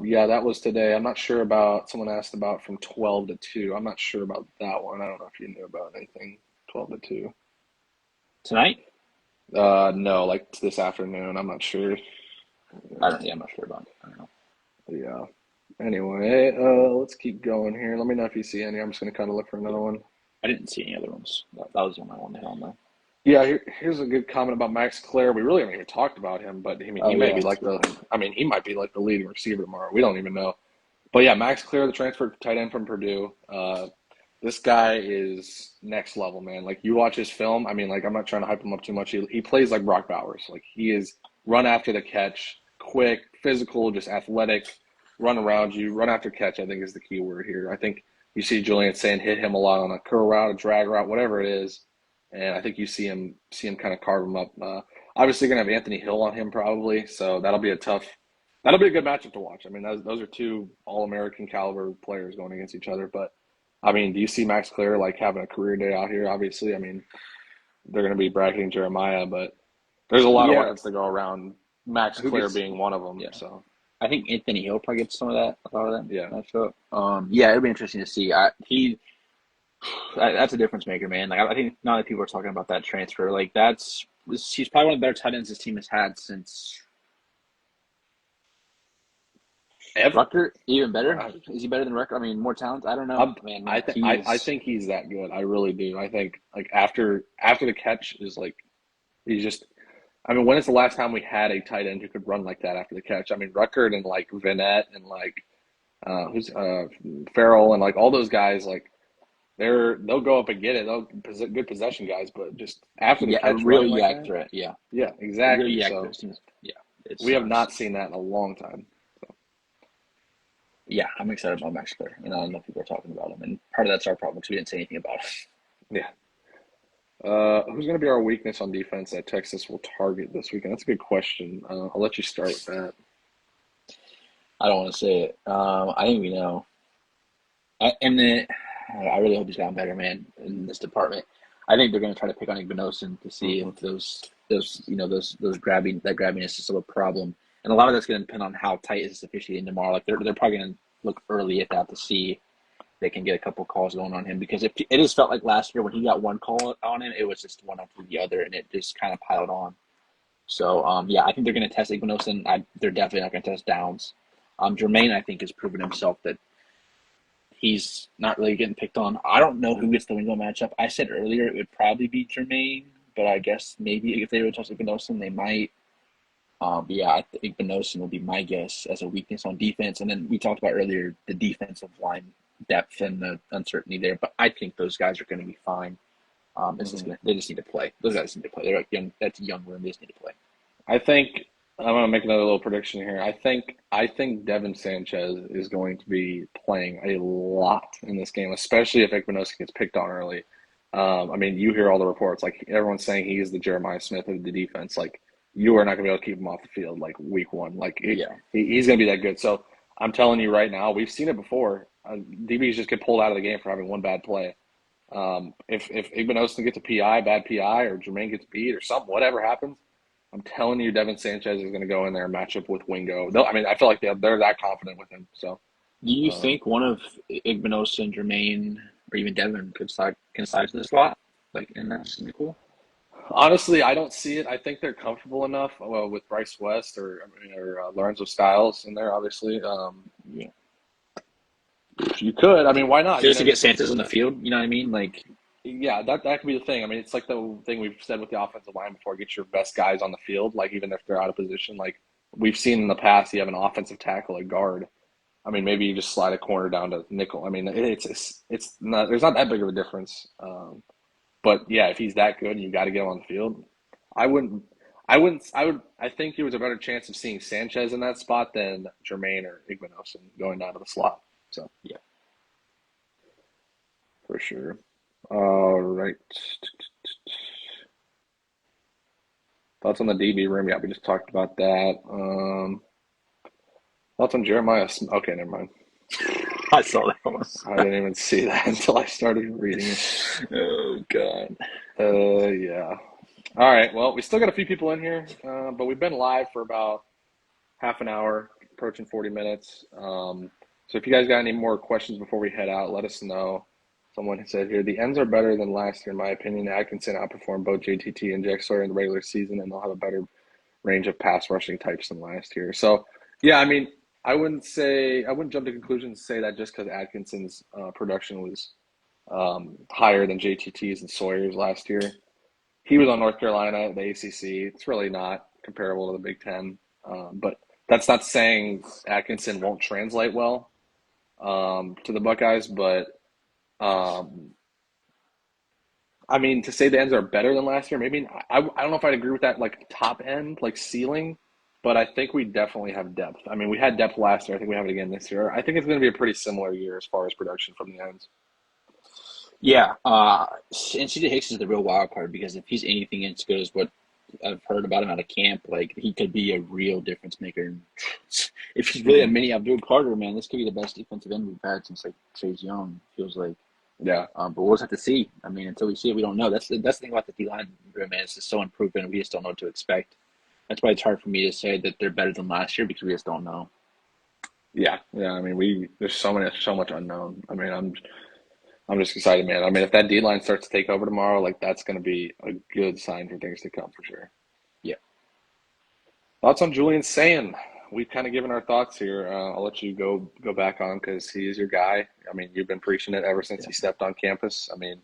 yeah, that was today. I'm not sure about. Someone asked about from 12 to 2. I'm not sure about that one. I don't know if you knew about anything 12 to 2. Tonight? No, like this afternoon. I'm not sure. I don't. Yeah, I'm not sure about it. I don't know. Yeah. Anyway, let's keep going here. Let me know if you see any. I'm just gonna kind of look for another one. I didn't see any other ones. That was the only one to hit on though. Yeah, here's a good comment about Max Clare. We really haven't even talked about him, but I mean, he Oh may yeah, be that's like a good the. point. I mean, he might be like the leading receiver tomorrow. We don't even know. But yeah, Max Clare, the transfer tight end from Purdue. This guy is next level, man. Like you watch his film. I mean, like I'm not trying to hype him up too much. He plays like Brock Bowers. Like he is run after the catch, quick, physical, just athletic, run around you, run after catch. I think is the key word here. I think you see Julian saying hit him a lot on a curl route, a drag route, whatever it is, and I think you see him kind of carve him up. Obviously, gonna have Anthony Hill on him probably, so that'll be a good matchup to watch. I mean, those are two All-American caliber players going against each other. But I mean, do you see Max Clare like having a career day out here? Obviously, I mean, they're going to be bracketing Jeremiah, but there's a lot of Yeah, weapons to go around. Max who Clare gets? being one of them. Yeah, So I think Anthony Hill probably gets some of that. A lot of that yeah, matchup. Yeah, it'll be interesting to see. That's a difference maker, man. Like I think now that people are talking about that transfer, like he's probably one of the better tight ends this team has had since ever. Rucker. Even better? I, Is he better than Rucker? I mean, more talent? I don't know, I'm, man. I think I He's think he's that good. I really do. I think like after the catch is like he's just. I mean, when is the last time we had a tight end who could run like that after the catch? I mean, Ruckert and like Vinette and like who's Farrell and like all those guys like they'll go up and get it. Good possession guys, but just after the yeah, a catch real running like yak that, threat. Yeah, yeah, real exactly. yak threat. So Yeah, we it's have not seen that in a long time. So, yeah. I'm excited about Max Clare. You know, I know people are talking about him, and part of that's our problem because we didn't say anything about him. yeah. Who's going to be our weakness on defense that Texas will target this weekend? That's a good question. I'll let you start with that. I don't want to say it. I think we know. I really hope he's gotten better, man, in this department. I think they're going to try to pick on Igbenogson to see hmm if those grabbiness is still a problem, and a lot of that's going to depend on how tight is this officiating tomorrow. Like they're probably going to look early at that to see if they can get a couple calls going on him because if it just felt like last year when he got one call on him, it was just one after the other, and it just kind of piled on. So yeah, I think they're going to test Igbenogson. They're definitely not going to test Downs. Jermaine, I think, has proven himself that he's not really getting picked on. I don't know who gets the Wingo matchup. I said earlier it would probably be Jermaine, but I guess maybe if they were to toss Igbenogson, they might. But yeah, I think Igbenogson will be my guess as a weakness on defense. And then we talked about earlier the defensive line depth and the uncertainty there. But I think those guys are going to be fine. hmm They just need to play. Those guys need to play. They're like young. That's a young room. They just need to play. I think I'm going to make another little prediction here. I think Devin Sanchez is going to be playing a lot in this game, especially if Igbenogson gets picked on early. I mean, you hear all the reports. Like everyone's saying, he is the Jeremiah Smith of the defense. Like you are not going to be able to keep him off the field like week one. Like Yeah. he's going to be that good. So I'm telling you right now, we've seen it before. DBs just get pulled out of the game for having one bad play. If Igbenogson gets a PI, bad PI, or Jermaine gets beat or something, whatever happens, I'm telling you, Devin Sanchez is going to go in there and match up with Wingo. I mean, I feel like they're that confident with him. So, Do you um, think one of Igbenogson, Jermaine, or even Devin can slide to the slot? Like, and that's gonna be cool. honestly, I don't see it. I think they're comfortable enough with Bryce West or Lorenzo Styles in there. Obviously, Yeah. you could. I mean, why not? Just to get Santos on the field, you know what I mean? Like, Yeah, that could be the thing. I mean, it's like the thing we've said with the offensive line before: get your best guys on the field. Like even if they're out of position, like we've seen in the past, you have an offensive tackle, a guard. I mean, maybe you just slide a corner down to nickel. I mean, it's not there's not that big of a difference. But yeah, if he's that good and you got to get him on the field, I wouldn't. I think there was a better chance of seeing Sanchez in that spot than Jermaine or Igbenogson going down to the slot. So yeah. for sure. All right. Thoughts on the DB room? Yeah, we just talked about that. Thoughts on Jeremiah? Okay, never mind. I saw that one. I didn't even see that until I started reading it. Oh God. Yeah. All right. Well, we still got a few people in here, but we've been live for about half an hour, approaching 40 minutes. So if you guys got any more questions before we head out, let us know. Someone said here, the ends are better than last year, in my opinion. Atkinson outperformed both JTT and Jack Sawyer in the regular season, and they'll have a better range of pass rushing types than last year. So, yeah, I mean, I wouldn't jump to conclusions and say that just because Atkinson's production was higher than JTT's and Sawyer's last year. He was on North Carolina, the ACC. It's really not comparable to the Big Ten, but that's not saying Atkinson won't translate well to the Buckeyes. But um, I mean, to say the ends are better than last year, maybe I don't know if I'd agree with that like top end, like ceiling, but I think we definitely have depth. I mean, we had depth last year. I think we have it again this year. I think it's going to be a pretty similar year as far as production from the ends. Yeah. And CJ Hicks is the real wild card because if he's anything as good as what I've heard about him out of camp, like he could be a real difference maker. If he's really a Hmm. mini Abdul Carter, man, this could be the best defensive end we've had since like Chase Young. Feels like. Yeah, But we'll just have to see. I mean, until we see it, we don't know. That's the thing about the D line, man. It's just so unproven. We just don't know what to expect. That's why it's hard for me to say that they're better than last year because we just don't know. yeah. I mean, there's so much unknown. I mean, I'm just excited, man. I mean, if that D line starts to take over tomorrow, like that's going to be a good sign for things to come for sure. Yeah. Thoughts on Julian Sand? We've kind of given our thoughts here. I'll let you go back on because he is your guy. I mean, you've been preaching it ever since Yeah. he stepped on campus. I mean,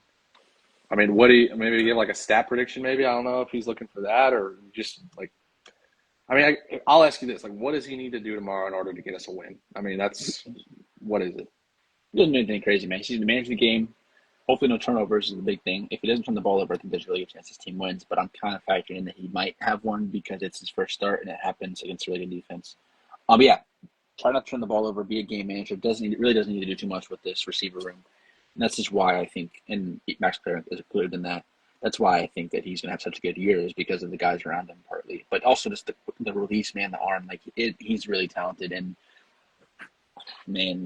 what do you maybe give like a stat prediction? Maybe I don't know if he's looking for that or just like. I mean, I'll ask you this: like, what does he need to do tomorrow in order to get us a win? I mean, that's what is it? He doesn't do anything crazy, man. He's to manage the game. Hopefully, no turnovers is the big thing. If he doesn't turn the ball over, I think there's really a chance his team wins. But I'm kind of factoring in that he might have one because it's his first start and it happens against a really good defense. But yeah, try not to turn the ball over. Be a game manager. Really doesn't need to do too much with this receiver room. And that's just why I think, and Max Clare is included in that. That's why I think that he's going to have such a good year is because of the guys around him, partly, but also just the release, man, the arm. Like he's really talented, and man,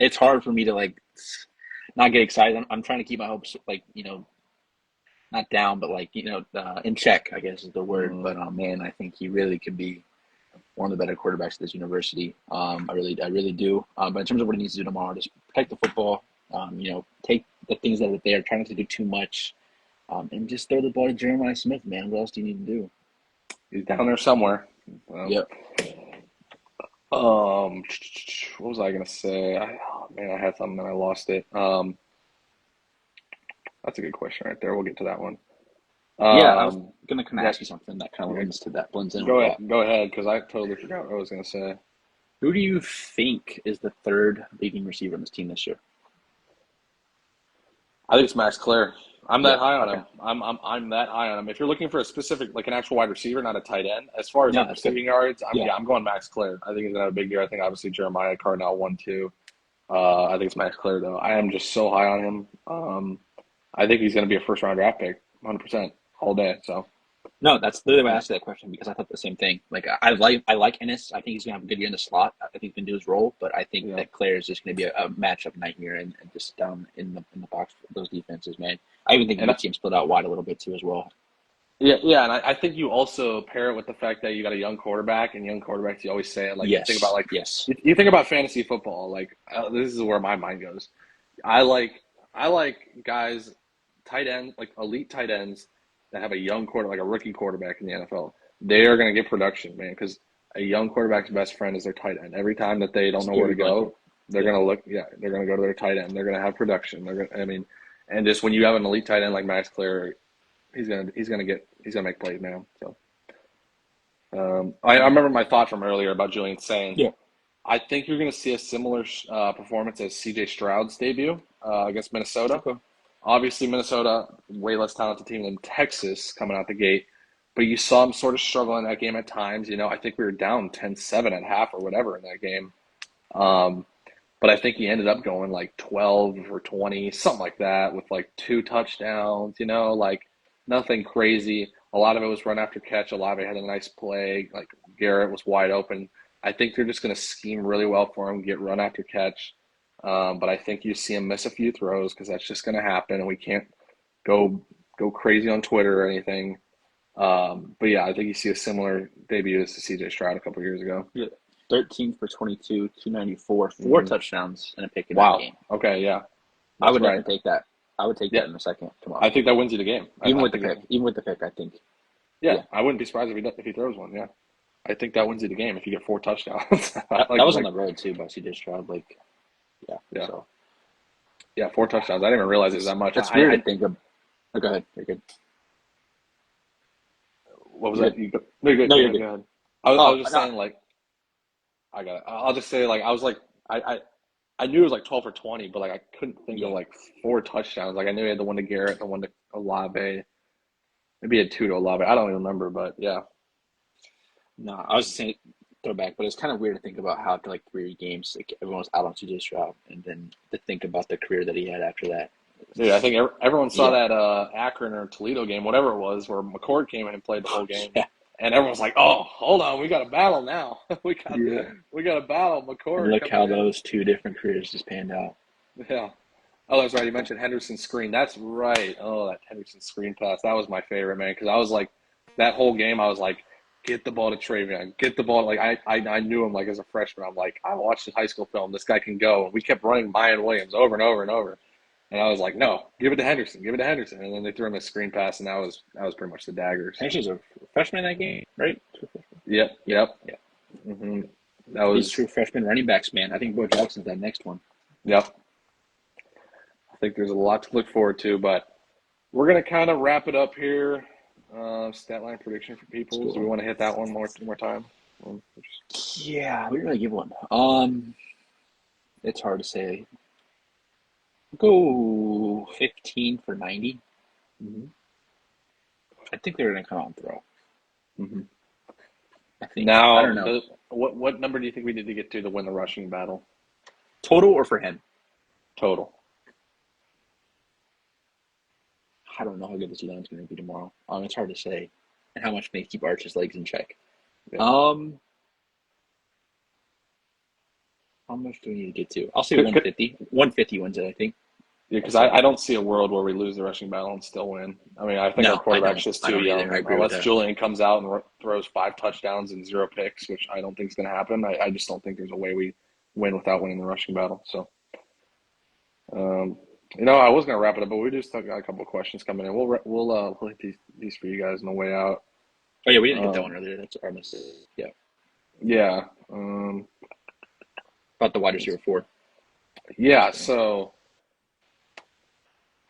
it's hard for me to like not get excited. I'm trying to keep my hopes like not down, but like in check, I guess is the word. Mm, But man, I think he really could be one of the better quarterbacks at this university. I really do. But in terms of what he needs to do tomorrow, just protect the football. Take the things that are there, try not to do too much, and just throw the ball to Jeremiah Smith, man. What else do you need to do? he's down there somewhere. Um, Yep. what was I gonna say? Oh, man, I had something and I lost it. That's a good question right there. We'll get to that one. Yeah, I was Um, gonna kind of yeah, ask you something that kind of yeah, blends in with that. go ahead, because I totally forgot what I was gonna say. Who do you think is the third leading receiver on this team this year? I think it's Max Clare. I'm that Yeah. high on Okay. him. I'm that high on him. If you're looking for a specific, like an actual wide receiver, not a tight end, as far as No, like that's good. receiving yards, Yeah. I'm going Max Clare. I think he's gonna have a big year. I think obviously Jeremiah Cardinal 1, 2. I think it's Max Clare though. I am just so high on him. I think he's gonna be a first round draft pick, 100% all day. So No, that's literally why I asked that question because I thought the same thing. Like I like Ennis. I think he's gonna have a good year in the slot. I think he can do his role, but I think Yeah. that Claire is just gonna be a matchup nightmare and just down in the box for those defenses, man. I even think you And could see him split out wide a little bit too as well. yeah, yeah, and I think you also pair it with the fact that you got a young quarterback, and young quarterbacks, you always say it, like, you think about, Yes, like, yes. you think about fantasy football, like, this is where my mind goes. I like, I like guys, tight end, like elite tight ends that have a young quarter, like a rookie quarterback in the NFL. They are going to get production, man, because a young quarterback's best friend is their tight end. Every time that they don't It's know where Gary to Blanket. go, they're Yep. going to look, yeah, they're going to go to their tight end. They're going to have production. They're going to, I mean, and just when you have an elite tight end like Max Clear, he's gonna make plays, man. So I remember my thought from earlier about Julian saying Yeah. I think you're gonna see a similar performance as C.J. Stroud's debut against Minnesota. Okay. Obviously, Minnesota way less talented team than Texas coming out the gate, but you saw him sort of struggle in that game at times. You know, I think we were down 10-7 at half or whatever in that game. Um, but I think he ended up going like 12 or 20, something like that, with like two touchdowns, like nothing crazy. A lot of it was run after catch. Olave had a nice play. Like Garrett was wide open. I think they're just going to scheme really well for him, get run after catch. But I think you see him miss a few throws because that's just going to happen, and we can't go go crazy on Twitter or anything. But yeah, I think you see a similar debut as to CJ Stroud a couple years ago. Yeah. 13 for 22, 294, four Hmm. touchdowns and a pick in that Wow. game. Okay, yeah, I that's would right. definitely take that. I would take Yeah, that in a second I tomorrow. think that wins you the game. I think that, Even with the pick, I think. yeah, Yeah. I wouldn't be surprised if he throws one. Yeah, I think that wins you the game if you get four touchdowns. That like was on like the road too by CJ Stroud. Like, yeah. yeah, So yeah, four touchdowns. I didn't even realize it was it's that much. it's weird to think of. Oh, go ahead. You're good. What was You that? good? You go, no, you're good. No, Go you're ahead. good. Go ahead. I Oh, was just no. saying like I got it. I'll just say like I was like I knew it was like 12 or 20, but like I couldn't think of Yeah. like four touchdowns. Like I knew he had the one to Garrett, the one to Olave. Maybe he had two to Olave. I don't even remember, but yeah, No, I was just saying throwback, but it's kind of weird to think about how after like 3 games, like everyone was out on CJ Stroud, and then to think about the career that he had after that. dude. I think everyone saw Yeah. that Akron or Toledo game, whatever it was, where McCord came in and played the whole game, Yeah. and everyone's like, "Oh, hold on, we got a battle now. we got Yeah. we got a battle. And McCord look coming how in." those two different careers just panned out. Yeah. Oh, that's right. You mentioned Henderson screen. That's right. Oh, that Henderson screen pass. That was my favorite, man. Because I was like, that whole game, I was like, get the ball to Travion. Get the ball. Like I knew him like as a freshman. I'm like, I watched his high school film. This guy can go. And we kept running Mayan Williams over and over and over. And I was like, no, give it to Henderson. Give it to Henderson. And then they threw him a screen pass, and that was pretty much the daggers. Henderson's a freshman in that game, right? True freshman. Yep. Yeah. Yep. Yeah. That These was true freshman running backs, man. I think Bo Jackson's that next one. yep. I think there's a lot to look forward to, but we're gonna kind of wrap it up here. Stat line prediction for Let's people. Do we go. want to hit that one more time? Yeah, we really give one. It's hard to say. Go 15 for 90. Mm-hmm. I think they're gonna come out and throw. Mm-hmm. I think. I don't Now, know. what number do you think we need to get to win the rushing battle Total or for him? total? I don't know how good this line's gonna be tomorrow. It's hard to say, and how much may keep Arch's legs in check. Yeah, Um, how much do we need to get to? I'll say could, 150. 150 wins it, I think. yeah, I'll because say I that. don't see a world where we lose the rushing battle and still win. I mean, I think our No, I quarterback's don't. just I too don't either. I young. agree with Unless that. Julian comes out and throws five touchdowns and zero picks, which I don't think is going to happen. I just don't think there's a way we win without winning the rushing battle. So, um, I was going to wrap it up, but we just got a couple of questions coming in. We'll hit these for you guys on the way out. Oh yeah, we didn't hit that one Um, earlier. That's our mistake. Yeah, yeah, about the wide receiver four. yeah. So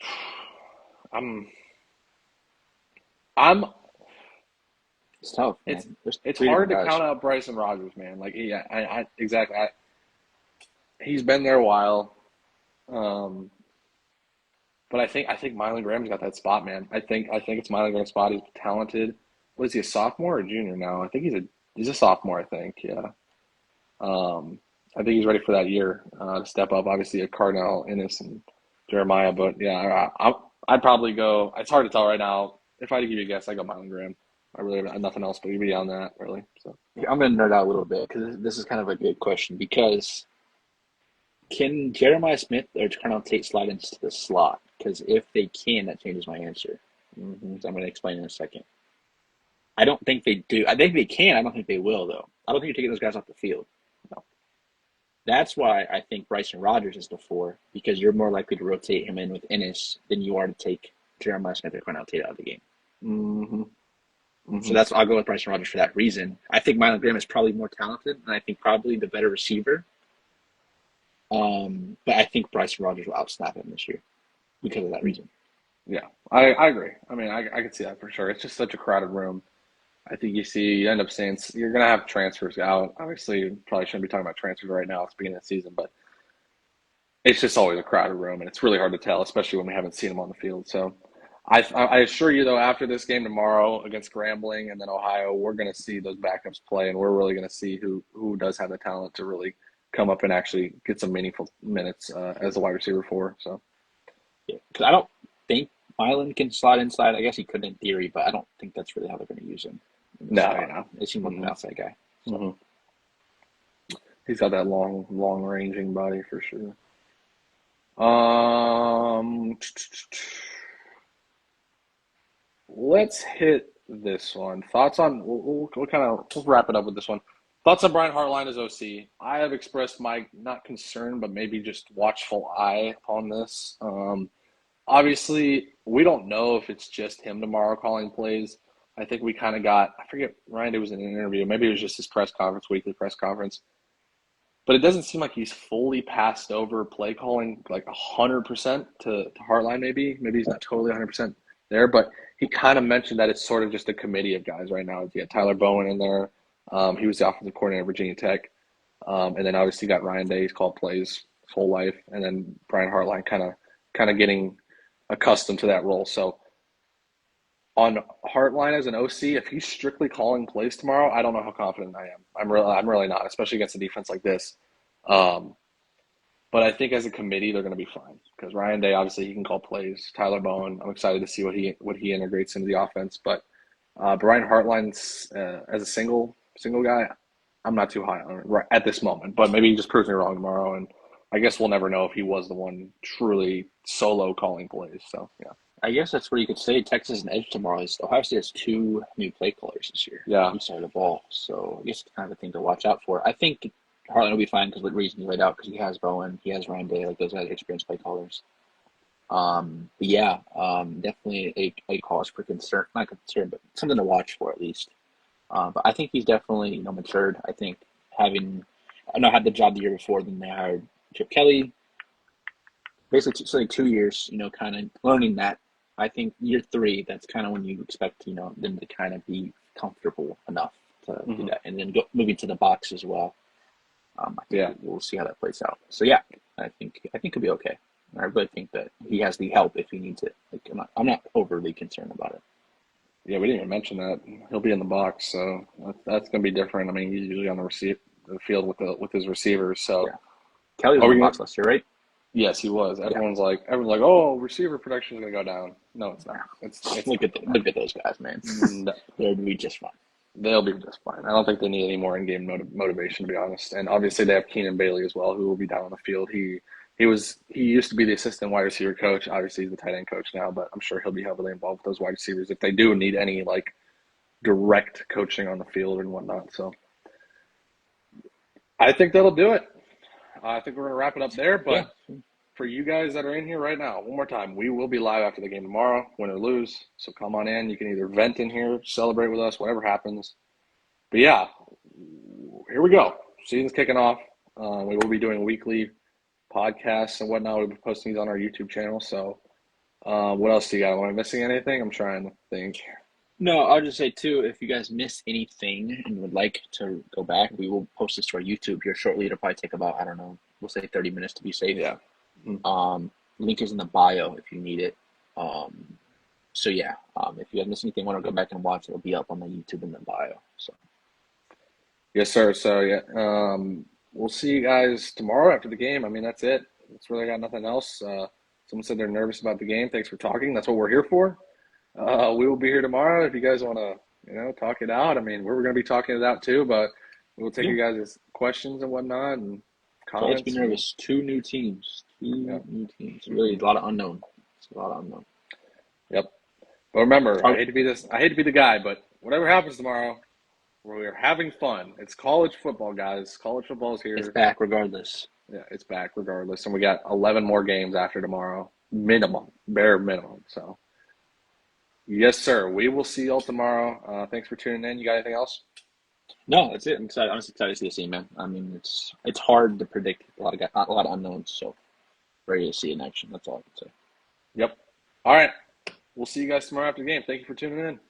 So I'm I'm it's tough, it's man. There's it's three hard different to guys. count out Bryson Rogers, man. Like, yeah, I exactly. He's been there a while, um, but I think Mylan Graham's got that spot, man. I think it's Mylan Graham's spot. He's talented. What is he, a sophomore or junior now? I think he's a sophomore. I think, yeah. I think he's ready for that year to step up. Obviously, a Cardinal, Ennis, and Jeremiah, but yeah, I'd probably go. It's hard to tell right now. If I had to give you a guess, I go Mylan Graham. I really have nothing else but beyond that, really. So I'm gonna nerd out a little bit because this is kind of a good question. Because can Jeremiah Smith or Carnell Tate slide into the slot? Because if they can, that changes my answer. So I'm gonna explain in a second. I don't think they do. I think they can. I don't think they will, though. I don't think you're taking those guys off the field. no. That's why I think Bryson Rogers is the four, because you're more likely to rotate him in with Ennis than you are to take Jeremiah Smith or Cornell Tate out of the game. Mm-hmm. So Mm-hmm. I'll go with Bryson Rogers for that reason. I think Mylon Graham is probably more talented, and I think probably the better receiver. But I think Bryson Rogers will outsnap him this year because of that reason. Yeah, I agree. I mean, I can see that for sure. It's just such a crowded room. I think you end up seeing you're going to have transfers out. Obviously, you probably shouldn't be talking about transfers right now. It's the beginning of the season, but it's just always a crowded room, and it's really hard to tell, especially when we haven't seen them on the field. So, I assure you, though, after this game tomorrow against Grambling and then Ohio, we're going to see those backups play, and we're really going to see who does have the talent to really come up and actually get some meaningful minutes as a wide receiver for. So, Yeah, because I don't think Mylon can slide inside. I guess he could in theory, but I don't think that's really how they're going to use him in the no, slot. yeah, They seem like an mm-hmm. outside guy. So. Mm-hmm. He's got that long ranging body for sure. Um, let's hit this one. Thoughts on we'll wrap it up with this one. Thoughts on Brian Hartline as OC. I have expressed my not concern, but maybe just watchful eye on this. Obviously, we don't know if it's just him tomorrow calling plays. I think we kind of got. I forget. Ryan, it was in an interview. Maybe it was just his press conference, weekly press conference. But it doesn't seem like he's fully passed over play calling like 100% to Hartline. Maybe he's not totally 100% there, but he kind of mentioned that it's sort of just a committee of guys right now. You got Tyler Bowen in there. He was the offensive coordinator at Virginia Tech, and then obviously you got Ryan Day. He's called plays his whole life, and then Brian Hartline kind of getting accustomed to that role. So on Hartline as an OC, if he's strictly calling plays tomorrow, I don't know how confident I am. I'm really not, especially against a defense like this. Um, but I think as a committee, they're going to be fine because Ryan Day, obviously, he can call plays. Tyler Bowen, I'm excited to see what he integrates into the offense. But Brian Hartline's as a single guy, I'm not too high on it right at this moment. But maybe he just proves me wrong tomorrow, and I guess we'll never know if he was the one truly solo calling plays. So yeah, I guess that's what you could say. Texas and Edge tomorrow is Ohio State has two new play callers this year. yeah, Each side of the ball. So I guess it's kind of a thing to watch out for. I think Harlan will be fine because what reason he laid out, because he has Bowen, he has Ryan Day, like those guys are experienced play callers. But yeah, definitely a cause for concern, not concern, but something to watch for at least. But I think he's definitely, matured. I think I know, had the job the year before, then they hired Chip Kelly. Basically, so like 2 years, kind of learning that. I think year three, that's kind of when you expect, them to kind of be comfortable enough to do that, and then moving to the box as well. I think yeah. we'll see how that plays out. So yeah, I think he'll be okay. I really think that he has the help if he needs it. Like I'm not overly concerned about it. Yeah, we didn't even mention that he'll be in the box, so that's going to be different. I mean, he's usually on the field with his receivers. So, Yeah, Kelly was are in we the gonna? box last year, right? Yes, he was. Yeah. Everyone's like, oh, receiver production is going to go down. No, it's not. It's Look at those guys, man. no, They'll be just fine. they'll be just fine. I don't think they need any more in-game motivation, to be honest. And obviously, they have Keenan Bailey as well, who will be down on the field. He used to be the assistant wide receiver coach. Obviously, he's the tight end coach now, but I'm sure he'll be heavily involved with those wide receivers if they do need any like direct coaching on the field and whatnot. So I think that'll do it. I think we're going to wrap it up there. Yeah. But for you guys that are in here right now, one more time, we will be live after the game tomorrow, win or lose. So come on in. You can either vent in here, celebrate with us, whatever happens. But yeah, here we go. Season's kicking off. We will be doing weekly podcasts and whatnot. We'll be posting these on our YouTube channel. So what else do you got? Am I missing anything? I'm trying to think. No, I'll just say too, if you guys missed anything and would like to go back, we will post this to our YouTube here shortly. It'll probably take about, I don't know, we'll say 30 minutes to be safe. Yeah. Link is in the bio if you need it. So yeah, if you guys missed anything, want to go back and watch, it'll be up on the YouTube in the bio. So Yes, sir. So yeah, we'll see you guys tomorrow after the game. I mean, that's it. It's really got nothing else. Someone said they're nervous about the game. Thanks for talking. That's what we're here for. We will be here tomorrow. If you guys want to talk it out. I mean, we're going to be talking it out too, but we'll take Yeah. you guys' questions and whatnot and So let's be comments. And nervous. Two new teams. yeah. Two new teams. Really, Hmm. a lot of unknown. It's a lot of unknown. Yep. But remember, Are, I hate to be the guy, but whatever happens tomorrow, we're having fun. It's college football, guys. College football is it's here. back regardless. Yeah, it's back regardless. And we got 11 more games after tomorrow, minimum, bare minimum. So, yes, sir. We will see y'all tomorrow. Thanks for tuning in. You got anything else? No, that's it. I'm excited. I'm just excited to see the team, man. I mean, it's hard to predict a lot of unknowns. So ready to see it in action. That's all I can say. Yep. All right. We'll see you guys tomorrow after the game. Thank you for tuning in.